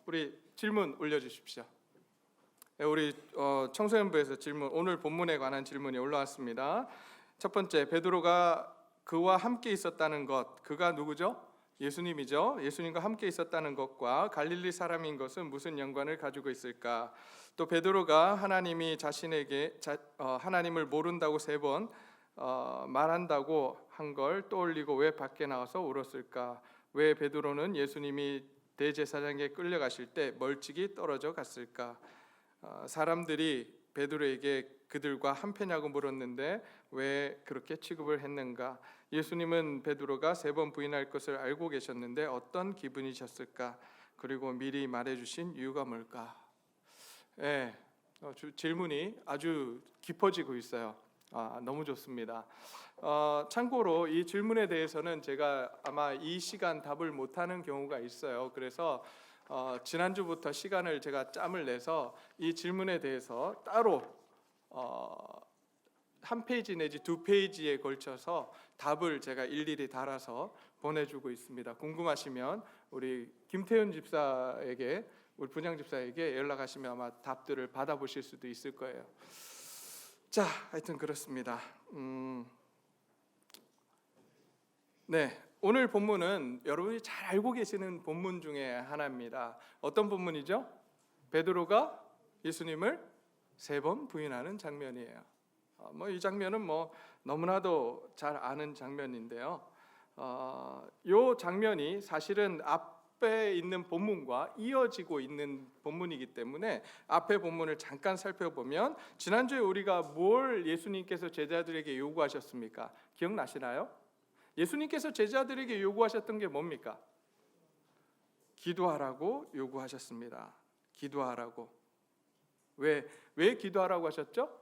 우리 질문 올려주십시오. 네, 우리 청소년부에서 질문, 오늘 본문에 관한 질문이 올라왔습니다. 첫 번째, 베드로가 그와 함께 있었다는 것, 그가 누구죠? 예수님이죠. 예수님과 함께 있었다는 것과 갈릴리 사람인 것은 무슨 연관을 가지고 있을까? 또 베드로가 하나님이 자신에게 하나님을 모른다고 3번 말한다고 한 걸 떠올리고 왜 밖에 나와서 울었을까? 왜 베드로는 예수님이 대제사장에게 끌려가실 때 멀찍이 떨어져 갔을까? 사람들이 베드로에게 그들과 한패냐고 물었는데 왜 그렇게 취급을 했는가? 예수님은 베드로가 3번 부인할 것을 알고 계셨는데 어떤 기분이셨을까? 그리고 미리 말해주신 이유가 뭘까? 질문이 아주 깊어지고 있어요. 너무 좋습니다. 참고로 이 질문에 대해서는 제가 아마 이 시간 답을 못하는 경우가 있어요. 그래서 지난주부터 시간을 제가 짬을 내서 이 질문에 대해서 따로 한 페이지 내지 2페이지에 걸쳐서 답을 제가 일일이 달아서 보내주고 있습니다. 궁금하시면 우리 김태훈 집사에게, 우리 분양 집사에게 연락하시면 아마 답들을 받아보실 수도 있을 거예요. 자, 하여튼 그렇습니다. 네, 오늘 본문은 여러분이 잘 알고 계시는 본문 중에 하나입니다. 어떤 본문이죠? 베드로가 예수님을 3번 부인하는 장면이에요. 이 장면은 너무나도 잘 아는 장면인데요. 이 장면이 사실은 앞에 있는 본문과 이어지고 있는 본문이기 때문에 앞에 본문을 잠깐 살펴보면, 지난주에 우리가 뭘 예수님께서 제자들에게 요구하셨습니까? 기억나시나요? 예수님께서 제자들에게 요구하셨던 게 뭡니까? 기도하라고 요구하셨습니다. 기도하라고. 왜 기도하라고 하셨죠?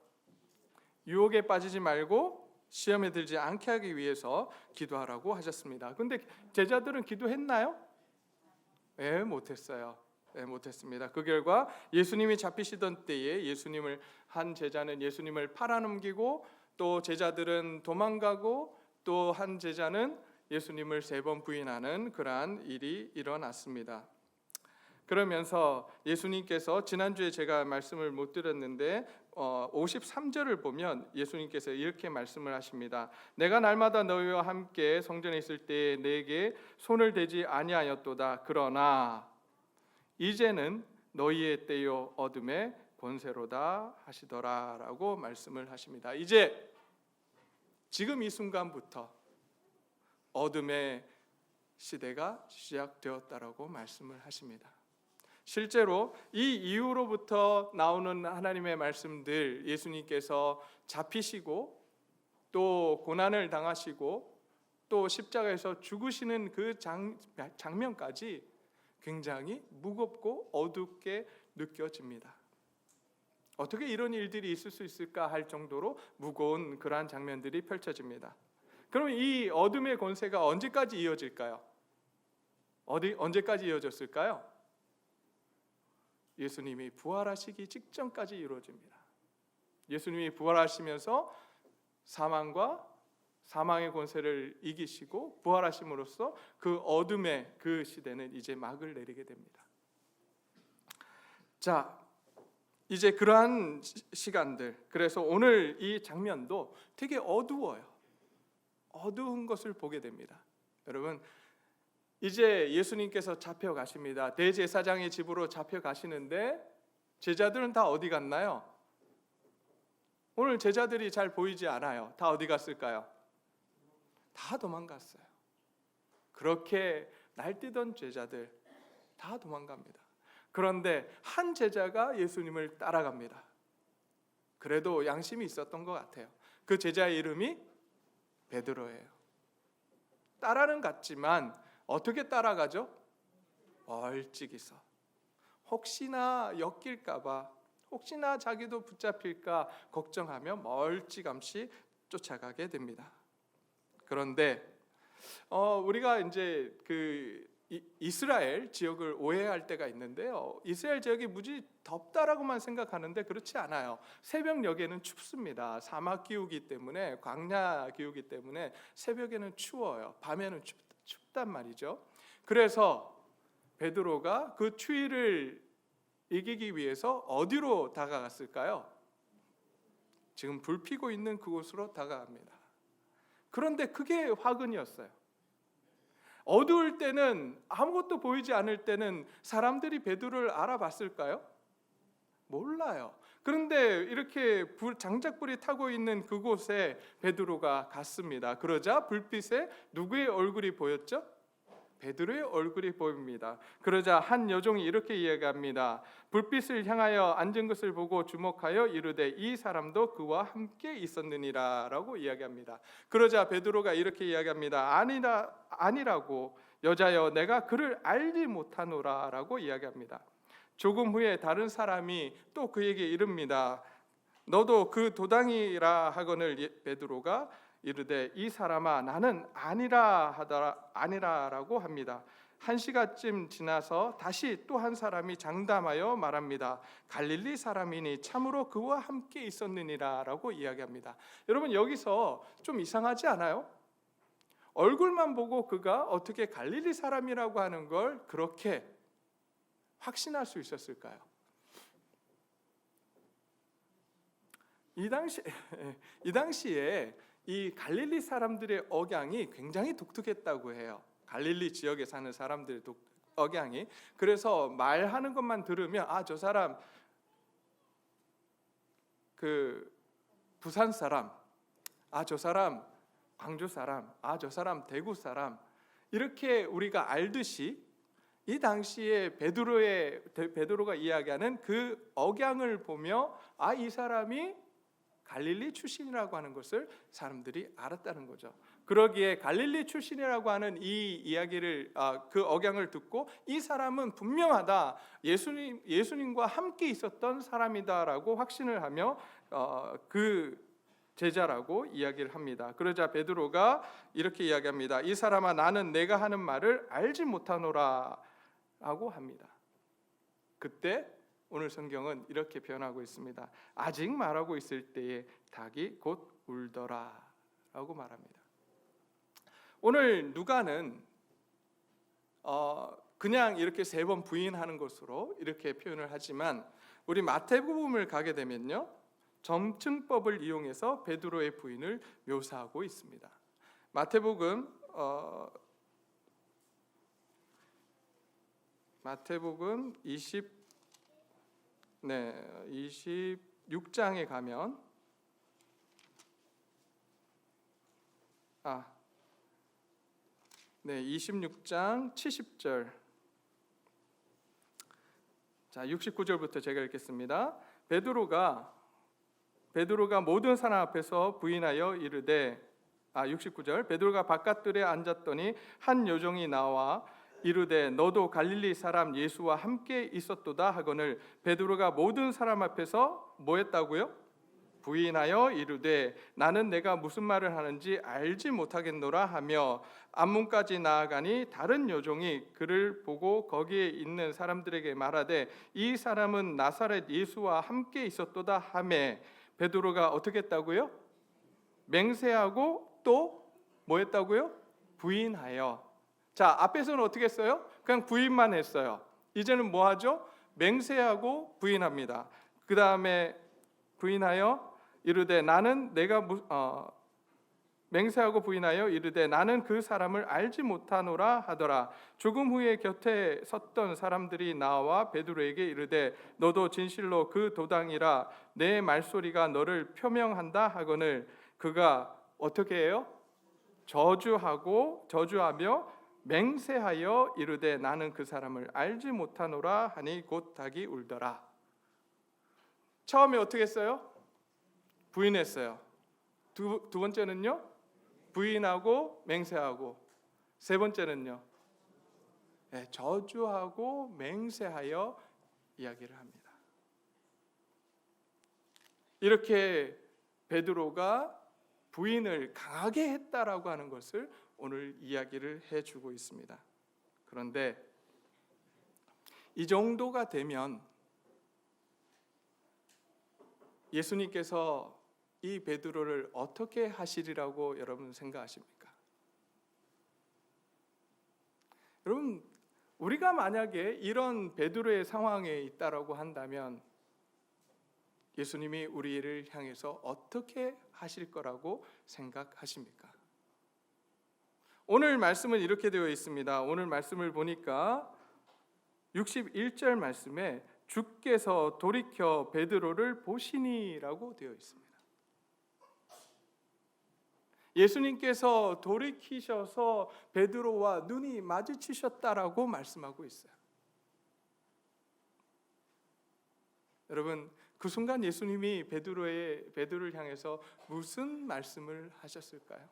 유혹에 빠지지 말고 시험에 들지 않게 하기 위해서 기도하라고 하셨습니다. 근데 제자들은 기도했나요? 못했어요. 못했습니다. 그 결과 예수님이 잡히시던 때에 한 제자는 예수님을 팔아넘기고, 또 제자들은 도망가고, 또 한 제자는 예수님을 3번 부인하는 그러한 일이 일어났습니다. 그러면서 예수님께서, 지난주에 제가 말씀을 못 드렸는데 53절을 보면 예수님께서 이렇게 말씀을 하십니다. 내가 날마다 너희와 함께 성전에 있을 때에 내게 손을 대지 아니하였도다. 그러나 이제는 너희의 때요 어둠의 권세로다 하시더라 라고 말씀을 하십니다. 이제 지금 이 순간부터 어둠의 시대가 시작되었다라고 말씀을 하십니다. 실제로 이 이후로부터 나오는 하나님의 말씀들, 예수님께서 잡히시고 또 고난을 당하시고 또 십자가에서 죽으시는 그 장면까지 굉장히 무겁고 어둡게 느껴집니다. 어떻게 이런 일들이 있을 수 있을까 할 정도로 무거운 그러한 장면들이 펼쳐집니다. 그러면 이 어둠의 권세가 언제까지 이어질까요? 언제까지 이어졌을까요? 예수님이 부활하시기 직전까지 이루어집니다. 예수님이 부활하시면서 사망의 권세를 이기시고 부활하심으로써 그 어둠의 그 시대는 이제 막을 내리게 됩니다. 자, 이제 그러한 시간들, 그래서 오늘 이 장면도 되게 어두워요. 어두운 것을 보게 됩니다. 여러분, 이제 예수님께서 잡혀가십니다. 대제사장의 집으로 잡혀가시는데 제자들은 다 어디 갔나요? 오늘 제자들이 잘 보이지 않아요. 다 어디 갔을까요? 다 도망갔어요. 그렇게 날뛰던 제자들 다 도망갑니다. 그런데 한 제자가 예수님을 따라갑니다. 그래도 양심이 있었던 것 같아요. 그 제자의 이름이 베드로예요. 따라는 갔지만 어떻게 따라가죠? 멀찍이서. 혹시나 엮일까봐, 혹시나 자기도 붙잡힐까 걱정하며 멀찌감치 쫓아가게 됩니다. 그런데 우리가 이제 이스라엘 지역을 오해할 때가 있는데요. 이스라엘 지역이 무지 덥다라고만 생각하는데 그렇지 않아요. 새벽녘에는 춥습니다. 사막 기후기 때문에, 광야 기후기 때문에 새벽에는 추워요. 밤에는 춥단 말이죠. 그래서 베드로가 그 추위를 이기기 위해서 어디로 다가갔을까요? 지금 불 피고 있는 그곳으로 다가갑니다. 그런데 그게 화근이었어요. 어두울 때는, 아무것도 보이지 않을 때는 사람들이 베드로를 알아봤을까요? 몰라요. 그런데 이렇게 장작불이 타고 있는 그곳에 베드로가 갔습니다. 그러자 불빛에 누구의 얼굴이 보였죠? 베드로의 얼굴이 보입니다. 그러자 한 여종이 이렇게 이야기합니다. 불빛을 향하여 앉은 것을 보고 주목하여 이르되 이 사람도 그와 함께 있었느니라 라고 이야기합니다. 그러자 베드로가 이렇게 이야기합니다. 아니라고 여자여 내가 그를 알지 못하노라 라고 이야기합니다. 조금 후에 다른 사람이 또 그에게 이릅니다. 너도 그 도당이라 하거늘 베드로가 이르되 이 사람아 나는 아니라라고 합니다. 1시간쯤 지나서 다시 또 한 사람이 장담하여 말합니다. 갈릴리 사람이니 참으로 그와 함께 있었느니라라고 이야기합니다. 여러분 여기서 좀 이상하지 않아요? 얼굴만 보고 그가 어떻게 갈릴리 사람이라고 하는 걸 그렇게 확신할 수 있었을까요? 이 당시에 이 갈릴리 사람들의 억양이 굉장히 독특했다고 해요. 갈릴리 지역에 사는 사람들의 억양이. 그래서 말하는 것만 들으면 저 사람 그 부산 사람, 저 사람 광주 사람, 저 사람 대구 사람, 이렇게 우리가 알듯이 이 당시에 베드로가 이야기하는 그 억양을 보며 이 사람이 갈릴리 출신이라고 하는 것을 사람들이 알았다는 거죠. 그러기에 갈릴리 출신이라고 하는 이 이야기를, 그 억양을 듣고 이 사람은 분명하다, 예수님과 함께 있었던 사람이다라고 확신을 하며 그 제자라고 이야기를 합니다. 그러자 베드로가 이렇게 이야기합니다. 이 사람아 나는 내가 하는 말을 알지 못하노라 라고 합니다. 그때 오늘 성경은 이렇게 표현하고 있습니다. 아직 말하고 있을 때에 닭이 곧 울더라 라고 말합니다. 오늘 누가는 그냥 이렇게 3번 부인하는 것으로 이렇게 표현을 하지만 우리 마태복음을 가게 되면요, 점층법을 이용해서 베드로의 부인을 묘사하고 있습니다. 마태복음 26장에 가면 26장 70절, 69절부터 제가 읽겠습니다. 베드로가 모든 사람 앞에서 부인하여 이르되 69절, 베드로가 바깥들에 앉았더니 한 여종이 나와 이르되 너도 갈릴리 사람 예수와 함께 있었도다 하거늘 베드로가 모든 사람 앞에서 뭐 했다고요? 부인하여 이르되 나는 내가 무슨 말을 하는지 알지 못하겠노라 하며 앞문까지 나아가니 다른 여종이 그를 보고 거기에 있는 사람들에게 말하되 이 사람은 나사렛 예수와 함께 있었도다 하매 베드로가 어떻게 했다고요? 맹세하고 또 뭐 했다고요? 부인하여. 자, 앞에서는 어떻게 했어요? 그냥 부인만 했어요. 이제는 뭐 하죠? 맹세하고 부인합니다. 그 다음에 부인하여 이르되 나는 맹세하고 부인하여 이르되 나는 그 사람을 알지 못하노라 하더라. 조금 후에 곁에 섰던 사람들이 나와 베드로에게 이르되 너도 진실로 그 도당이라 내 말소리가 너를 표명한다 하거늘 그가 어떻게 해요? 저주하며 맹세하여 이르되 나는 그 사람을 알지 못하노라 하니 곧 닭이 울더라. 처음에 어떻게 했어요? 부인했어요. 두 번째는요? 부인하고 맹세하고. 세 번째는요? 저주하고 맹세하여 이야기를 합니다. 이렇게 베드로가 부인을 강하게 했다라고 하는 것을 오늘 이야기를 해주고 있습니다. 그런데 이 정도가 되면 예수님께서 이 베드로를 어떻게 하시리라고 여러분 생각하십니까? 여러분, 우리가 만약에 이런 베드로의 상황에 있다라고 한다면 예수님이 우리를 향해서 어떻게 하실 거라고 생각하십니까? 오늘 말씀은 이렇게 되어 있습니다. 오늘 말씀을 보니까 61절 말씀에 주께서 돌이켜 베드로를 보시니라고 되어 있습니다. 예수님께서 돌이키셔서 베드로와 눈이 마주치셨다라고 말씀하고 있어요. 여러분, 그 순간 예수님이 베드로를 향해서 무슨 말씀을 하셨을까요?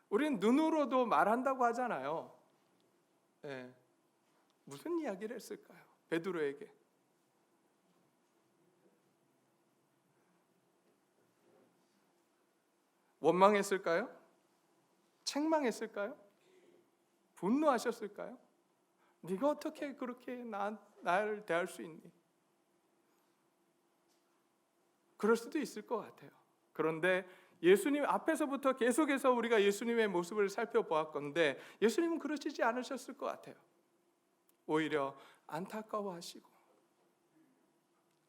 우리는 눈으로도 말한다고 하잖아요. 네. 무슨 이야기를 했을까요? 베드로에게. 원망했을까요? 책망했을까요? 분노하셨을까요? 네가 어떻게 그렇게 나를 대할 수 있니? 그럴 수도 있을 것 같아요. 그런데 예수님 앞에서부터 계속해서 우리가 예수님의 모습을 살펴보았건데 예수님은 그러시지 않으셨을 것 같아요. 오히려 안타까워하시고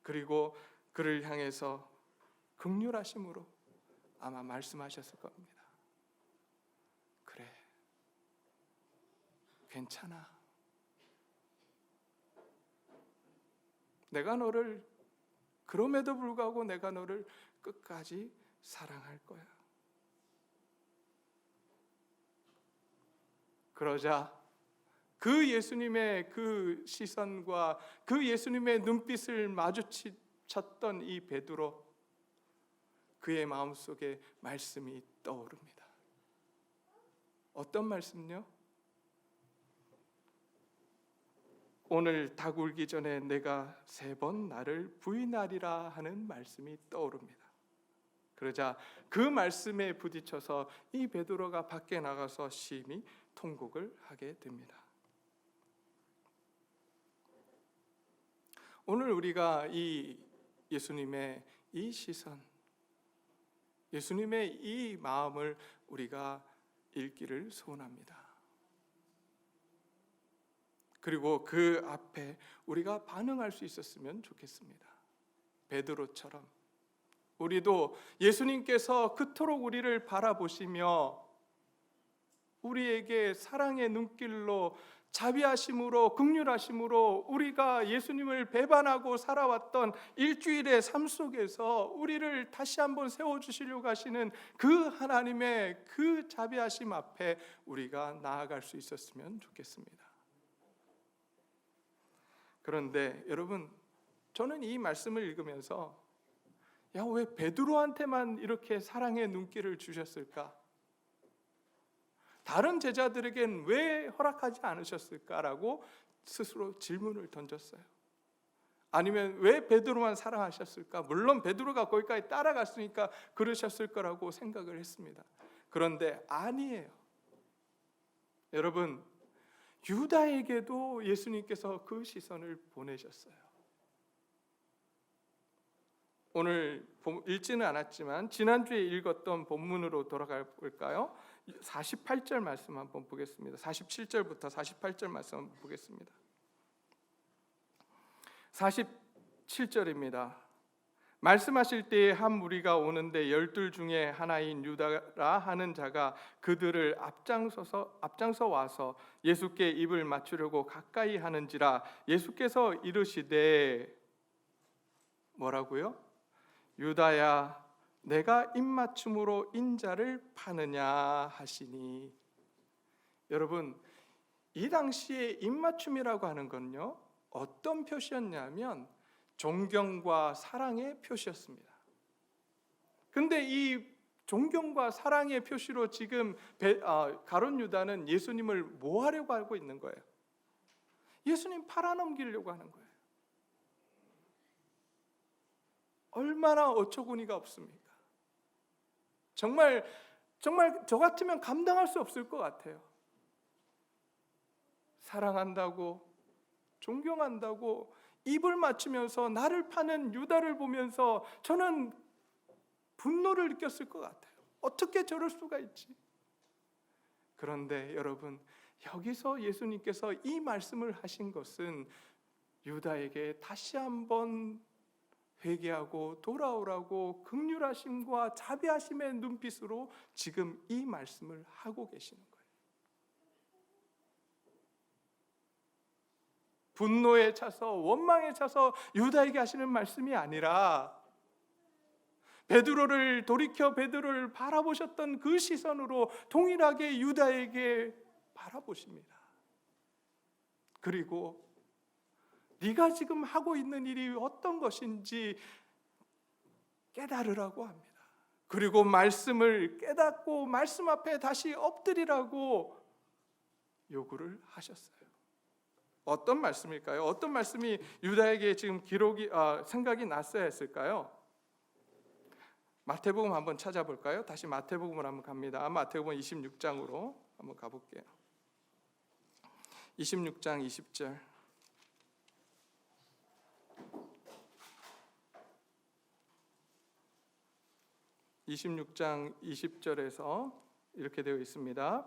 그리고 그를 향해서 긍휼하심으로 아마 말씀하셨을 겁니다. 그래, 괜찮아. 그럼에도 불구하고 내가 너를 끝까지 사랑할 거야. 그러자 그 예수님의 그 시선과 그 예수님의 눈빛을 마주쳤던 이 베드로, 그의 마음속에 말씀이 떠오릅니다. 어떤 말씀요? 오늘 닭 울기 전에 내가 3번 나를 부인하리라 하는 말씀이 떠오릅니다. 그러자 그 말씀에 부딪혀서 이 베드로가 밖에 나가서 심히 통곡을 하게 됩니다. 오늘 우리가 이 예수님의 이 시선, 예수님의 이 마음을 우리가 읽기를 소원합니다. 그리고 그 앞에 우리가 반응할 수 있었으면 좋겠습니다. 베드로처럼 우리도 예수님께서 그토록 우리를 바라보시며 우리에게 사랑의 눈길로 자비하심으로 긍휼하심으로 우리가 예수님을 배반하고 살아왔던 일주일의 삶 속에서 우리를 다시 한번 세워주시려고 하시는 그 하나님의 그 자비하심 앞에 우리가 나아갈 수 있었으면 좋겠습니다. 그런데 여러분, 저는 이 말씀을 읽으면서 왜 베드로한테만 이렇게 사랑의 눈길을 주셨을까? 다른 제자들에겐 왜 허락하지 않으셨을까라고 스스로 질문을 던졌어요. 아니면 왜 베드로만 사랑하셨을까? 물론 베드로가 거기까지 따라갔으니까 그러셨을 거라고 생각을 했습니다. 그런데 아니에요. 여러분, 유다에게도 예수님께서 그 시선을 보내셨어요. 오늘 읽지는 않았지만 지난주에 읽었던 본문으로 돌아가 볼까요? 48절 말씀 한번 보겠습니다. 47절부터 48절 말씀 한번 보겠습니다. 47절입니다. 말씀하실 때에 한 무리가 오는데 12 중에 하나인 유다라 하는 자가 그들을 앞장서 와서 예수께 입을 맞추려고 가까이 하는지라 예수께서 이르시되 뭐라고요? 유다야, 내가 입맞춤으로 인자를 파느냐 하시니. 여러분, 이 당시에 입맞춤이라고 하는 건요, 어떤 표시였냐면 존경과 사랑의 표시였습니다. 근데 이 존경과 사랑의 표시로 지금 가룟 유다는 예수님을 뭐 하려고 하고 있는 거예요? 예수님 팔아넘기려고 하는 거예요. 얼마나 어처구니가 없습니까? 정말 저 같으면 감당할 수 없을 것 같아요. 사랑한다고, 존경한다고 입을 맞추면서 나를 파는 유다를 보면서 저는 분노를 느꼈을 것 같아요. 어떻게 저럴 수가 있지? 그런데 여러분, 여기서 예수님께서 이 말씀을 하신 것은 유다에게 다시 한번 회개하고 돌아오라고 긍휼하심과 자비하심의 눈빛으로 지금 이 말씀을 하고 계시는 거예요. 분노에 차서 원망에 차서 유다에게 하시는 말씀이 아니라 베드로를 돌이켜 베드로를 바라보셨던 그 시선으로 동일하게 유다에게 바라보십니다. 그리고 네가 지금 하고 있는 일이 어떤 것인지 깨달으라고 합니다. 그리고 말씀을 깨닫고 말씀 앞에 다시 엎드리라고 요구를 하셨어요. 어떤 말씀일까요? 어떤 말씀이 유다에게 지금 생각이 났어야 했을까요? 마태복음 한번 찾아볼까요? 다시 마태복음을 한번 갑니다. 마태복음 26장으로 한번 가볼게요. 26장 20절. 26장 20절에서 이렇게 되어 있습니다.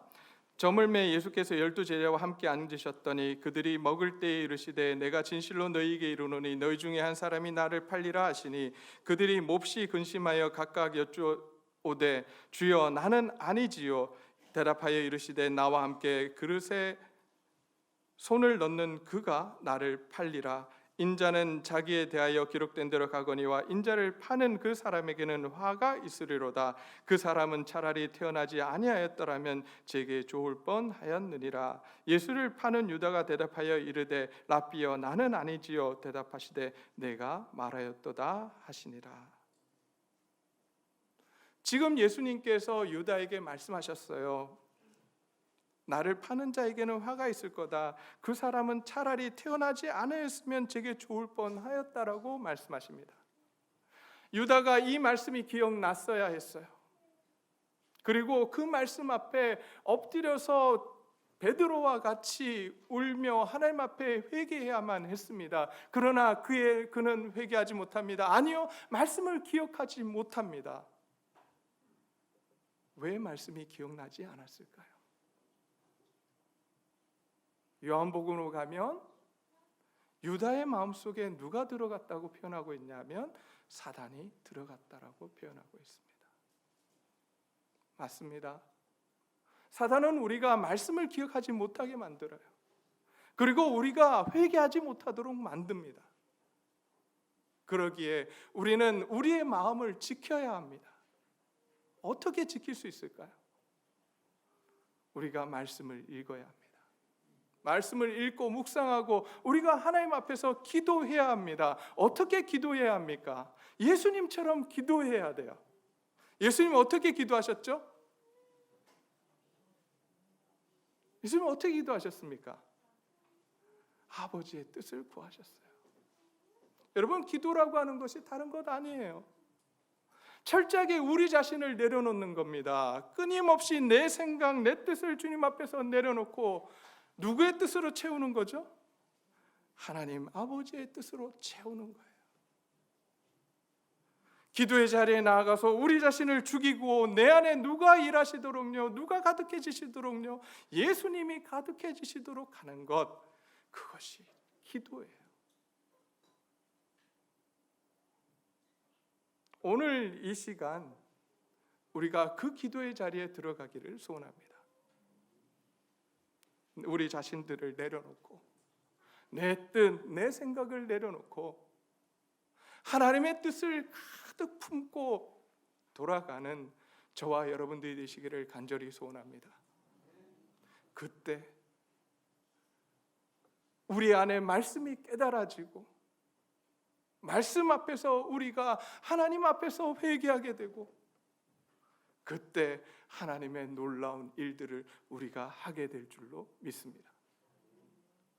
저물매 예수께서 12제자와 함께 앉으셨더니 그들이 먹을 때에 이르시되 내가 진실로 너희에게 이르노니 너희 중에 한 사람이 나를 팔리라 하시니 그들이 몹시 근심하여 각각 여쭈오되 주여 나는 아니지요. 대답하여 이르시되 나와 함께 그릇에 손을 넣는 그가 나를 팔리라. 인자는 자기에 대하여 기록된 대로 가거니와 인자를 파는 그 사람에게는 화가 있으리로다. 그 사람은 차라리 태어나지 아니하였더라면 제게 좋을 뻔하였느니라. 예수를 파는 유다가 대답하여 이르되 랍비여 나는 아니지요. 대답하시되 내가 말하였도다 하시니라. 지금 예수님께서 유다에게 말씀하셨어요. 나를 파는 자에게는 화가 있을 거다. 그 사람은 차라리 태어나지 않았으면 제게 좋을 뻔하였다라고 말씀하십니다. 유다가 이 말씀이 기억났어야 했어요. 그리고 그 말씀 앞에 엎드려서 베드로와 같이 울며 하나님 앞에 회개해야만 했습니다. 그러나 그는 회개하지 못합니다. 아니요, 말씀을 기억하지 못합니다. 왜 말씀이 기억나지 않았을까요? 요한복음으로 가면 유다의 마음속에 누가 들어갔다고 표현하고 있냐면 사단이 들어갔다라고 표현하고 있습니다. 맞습니다. 사단은 우리가 말씀을 기억하지 못하게 만들어요. 그리고 우리가 회개하지 못하도록 만듭니다. 그러기에 우리는 우리의 마음을 지켜야 합니다. 어떻게 지킬 수 있을까요? 우리가 말씀을 읽어야 합니다. 말씀을 읽고 묵상하고 우리가 하나님 앞에서 기도해야 합니다. 어떻게 기도해야 합니까? 예수님처럼 기도해야 돼요. 예수님 어떻게 기도하셨죠? 예수님 어떻게 기도하셨습니까? 아버지의 뜻을 구하셨어요. 여러분, 기도라고 하는 것이 다른 것 아니에요. 철저하게 우리 자신을 내려놓는 겁니다. 끊임없이 내 생각, 내 뜻을 주님 앞에서 내려놓고 누구의 뜻으로 채우는 거죠? 하나님 아버지의 뜻으로 채우는 거예요. 기도의 자리에 나아가서 우리 자신을 죽이고 내 안에 누가 일하시도록요, 누가 가득해지시도록요, 예수님이 가득해지시도록 하는 것, 그것이 기도예요. 오늘 이 시간 우리가 그 기도의 자리에 들어가기를 소원합니다. 우리 자신들을 내려놓고 내 뜻, 내 생각을 내려놓고 하나님의 뜻을 가득 품고 돌아가는 저와 여러분들이 되시기를 간절히 소원합니다. 그때 우리 안에 말씀이 깨달아지고 말씀 앞에서 우리가 하나님 앞에서 회개하게 되고 그때 하나님의 놀라운 일들을 우리가 하게 될 줄로 믿습니다.